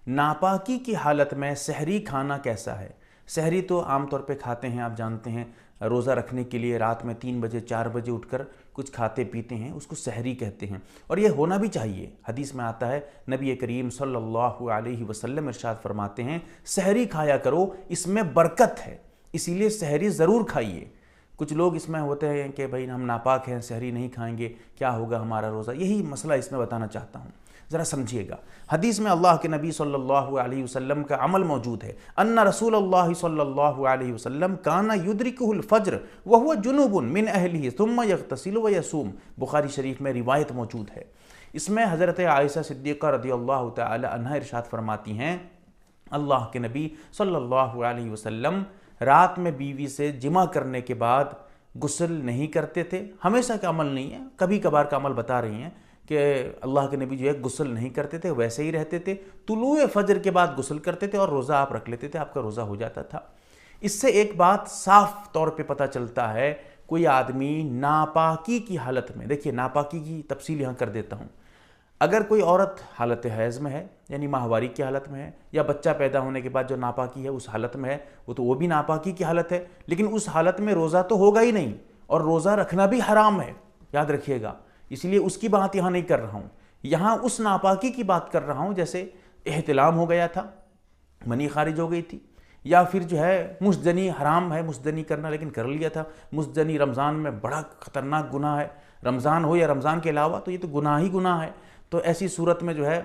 ناپاکی کی حالت میں سحری کھانا کیسا ہے؟ سحری تو عام طور پہ کھاتے ہیں، آپ جانتے ہیں، روزہ رکھنے کے لیے رات میں 3 بجے 4 بجے اٹھ کر کچھ کھاتے پیتے ہیں، اس کو سحری کہتے ہیں، اور یہ ہونا بھی چاہیے۔ حدیث میں آتا ہے، نبی کریم صلی اللہ علیہ وسلم ارشاد فرماتے ہیں، سحری کھایا کرو، اس میں برکت ہے، اسی لیے سحری ضرور کھائیے۔ کچھ لوگ اس میں ہوتے ہیں کہ بھائی ہم ناپاک ہیں، سحری نہیں کھائیں گے، کیا ہوگا ہمارا روزہ؟ یہی مسئلہ اس میں بتانا چاہتا ہوں، ذرا سمجھیے گا۔ حدیث میں اللہ کے نبی صلی اللہ علیہ وسلم کا عمل موجود ہے، ان رسول اللہ صلی اللہ علیہ وسلم کان یدرکہ الفجر وہو جنوب من اہلہ ثم یغتسل ویصوم، بخاری شریف میں روایت موجود ہے۔ اس میں حضرت عائشہ صدیقہ رضی اللہ تعالی عنہا ارشاد فرماتی ہیں، اللہ کے نبی صلی اللہ علیہ وسلم رات میں بیوی سے جمع کرنے کے بعد غسل نہیں کرتے تھے۔ ہمیشہ کا عمل نہیں ہے، کبھی کبھار کا عمل بتا رہی ہیں کہ اللہ کے نبی جو ہے غسل نہیں کرتے تھے، ویسے ہی رہتے تھے، طلوع فجر کے بعد غسل کرتے تھے اور روزہ آپ رکھ لیتے تھے، آپ کا روزہ ہو جاتا تھا۔ اس سے ایک بات صاف طور پہ پتہ چلتا ہے، کوئی آدمی ناپاکی کی حالت میں، دیکھیے ناپاکی کی تفصیل یہاں کر دیتا ہوں، اگر کوئی عورت حالت حیض میں ہے، یعنی ماہواری کی حالت میں ہے، یا بچہ پیدا ہونے کے بعد جو ناپاکی ہے اس حالت میں ہے، وہ بھی ناپاکی کی حالت ہے، لیکن اس حالت میں روزہ تو ہوگا ہی نہیں، اور روزہ رکھنا بھی حرام ہے، یاد رکھیے گا، اس لیے اس کی بات یہاں نہیں کر رہا ہوں، یہاں اس ناپاکی کی بات کر رہا ہوں جیسے احتلام ہو گیا تھا، منی خارج ہو گئی تھی، یا پھر جو ہے مزدنی، حرام ہے مزدنی کرنا لیکن کر لیا تھا۔ مزدنی رمضان میں بڑا خطرناک گناہ ہے، رمضان ہو یا رمضان کے علاوہ، تو یہ تو گناہ ہی گناہ ہے، تو ایسی صورت میں جو ہے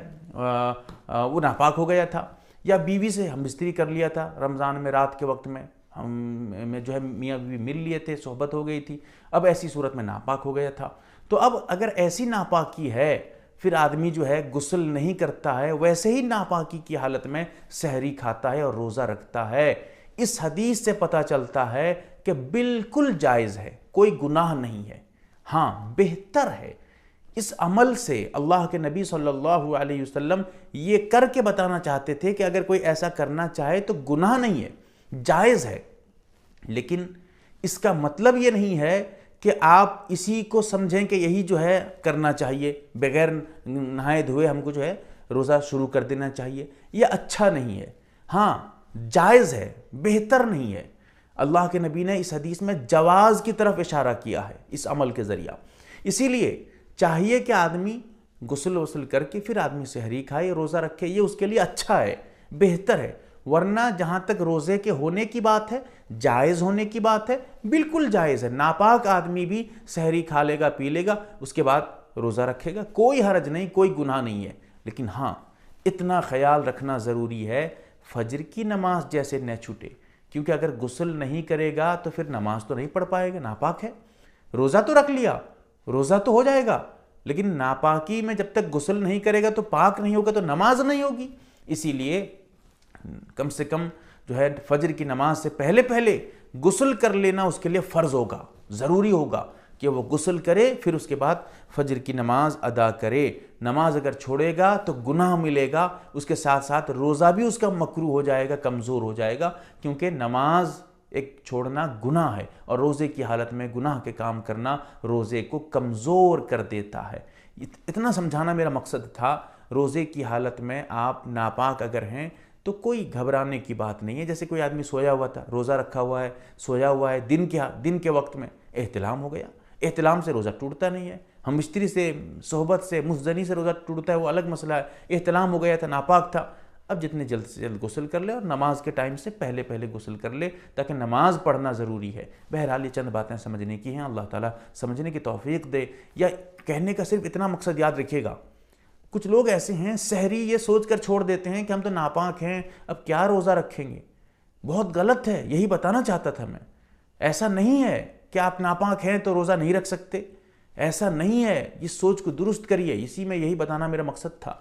وہ ناپاک ہو گیا تھا۔ یا بیوی سے ہم بستری کر لیا تھا رمضان میں، رات کے وقت میں ہم جو ہے میاں بیوی مل لیے تھے، صحبت ہو گئی تھی، اب ایسی صورت میں ناپاک ہو گیا تھا۔ تو اب اگر ایسی ناپاکی ہے، پھر آدمی جو ہے غسل نہیں کرتا ہے، ویسے ہی ناپاکی کی حالت میں سحری کھاتا ہے اور روزہ رکھتا ہے۔ اس حدیث سے پتہ چلتا ہے کہ بالکل جائز ہے، کوئی گناہ نہیں ہے، ہاں بہتر ہے۔ اس عمل سے اللہ کے نبی صلی اللہ علیہ وسلم یہ کر کے بتانا چاہتے تھے کہ اگر کوئی ایسا کرنا چاہے تو گناہ نہیں ہے، جائز ہے، لیکن اس کا مطلب یہ نہیں ہے کہ آپ اسی کو سمجھیں کہ یہی جو ہے کرنا چاہیے، بغیر نہائے دھوئے ہم کو جو ہے روزہ شروع کر دینا چاہیے، یہ اچھا نہیں ہے، ہاں جائز ہے، بہتر نہیں ہے۔ اللہ کے نبی نے اس حدیث میں جواز کی طرف اشارہ کیا ہے اس عمل کے ذریعہ، اسی لیے چاہیے کہ آدمی غسل کر کے پھر آدمی سحری کھائے، روزہ رکھے، یہ اس کے لیے اچھا ہے، بہتر ہے۔ ورنہ جہاں تک روزے کے ہونے کی بات ہے، جائز ہونے کی بات ہے، بالکل جائز ہے، ناپاک آدمی بھی سحری کھا لے گا، پی لے گا، اس کے بعد روزہ رکھے گا، کوئی حرج نہیں، کوئی گناہ نہیں ہے، لیکن ہاں اتنا خیال رکھنا ضروری ہے فجر کی نماز جیسے نہ چھوٹے، کیونکہ اگر غسل نہیں کرے گا تو پھر نماز تو نہیں پڑھ پائے گا، ناپاک ہے۔ روزہ تو رکھ لیا، روزہ تو ہو جائے گا، لیکن ناپاکی میں جب تک غسل نہیں کرے گا تو پاک نہیں ہوگا تو نماز نہیں ہوگی۔ اسی لیے کم سے کم جو ہے فجر کی نماز سے پہلے غسل کر لینا اس کے لیے فرض ہوگا، ضروری ہوگا کہ وہ غسل کرے، پھر اس کے بعد فجر کی نماز ادا کرے۔ نماز اگر چھوڑے گا تو گناہ ملے گا، اس کے ساتھ ساتھ روزہ بھی اس کا مکروہ ہو جائے گا، کمزور ہو جائے گا، کیونکہ نماز ایک چھوڑنا گناہ ہے، اور روزے کی حالت میں گناہ کے کام کرنا روزے کو کمزور کر دیتا ہے۔ اتنا سمجھانا میرا مقصد تھا۔ روزے کی حالت میں آپ ناپاک اگر ہیں تو کوئی گھبرانے کی بات نہیں ہے، جیسے کوئی آدمی سویا ہوا تھا، روزہ رکھا ہوا ہے، سویا ہوا ہے، دن کے وقت میں احتلام ہو گیا، احتلام سے روزہ ٹوٹتا نہیں ہے، ہم مستری سے، صحبت سے، مزدنی سے روزہ ٹوٹتا ہے، وہ الگ مسئلہ ہے، احتلام ہو گیا تھا، ناپاک تھا، اب جتنے جلد سے جلد غسل کر لے، اور نماز کے ٹائم سے پہلے غسل کر لے، تاکہ نماز پڑھنا ضروری ہے۔ بہرحال یہ چند باتیں سمجھنے کی ہیں، اللہ تعالیٰ سمجھنے کی توفیق دے۔ یا کہنے کا صرف اتنا مقصد یاد رکھیے گا، کچھ لوگ ایسے ہیں سحری یہ سوچ کر چھوڑ دیتے ہیں کہ ہم تو ناپاک ہیں، اب کیا روزہ رکھیں گے، بہت غلط ہے، یہی بتانا چاہتا تھا میں۔ ایسا نہیں ہے کہ آپ ناپاک ہیں تو روزہ نہیں رکھ سکتے، ایسا نہیں ہے، اس سوچ کو درست کریے، اسی میں یہی بتانا میرا مقصد تھا۔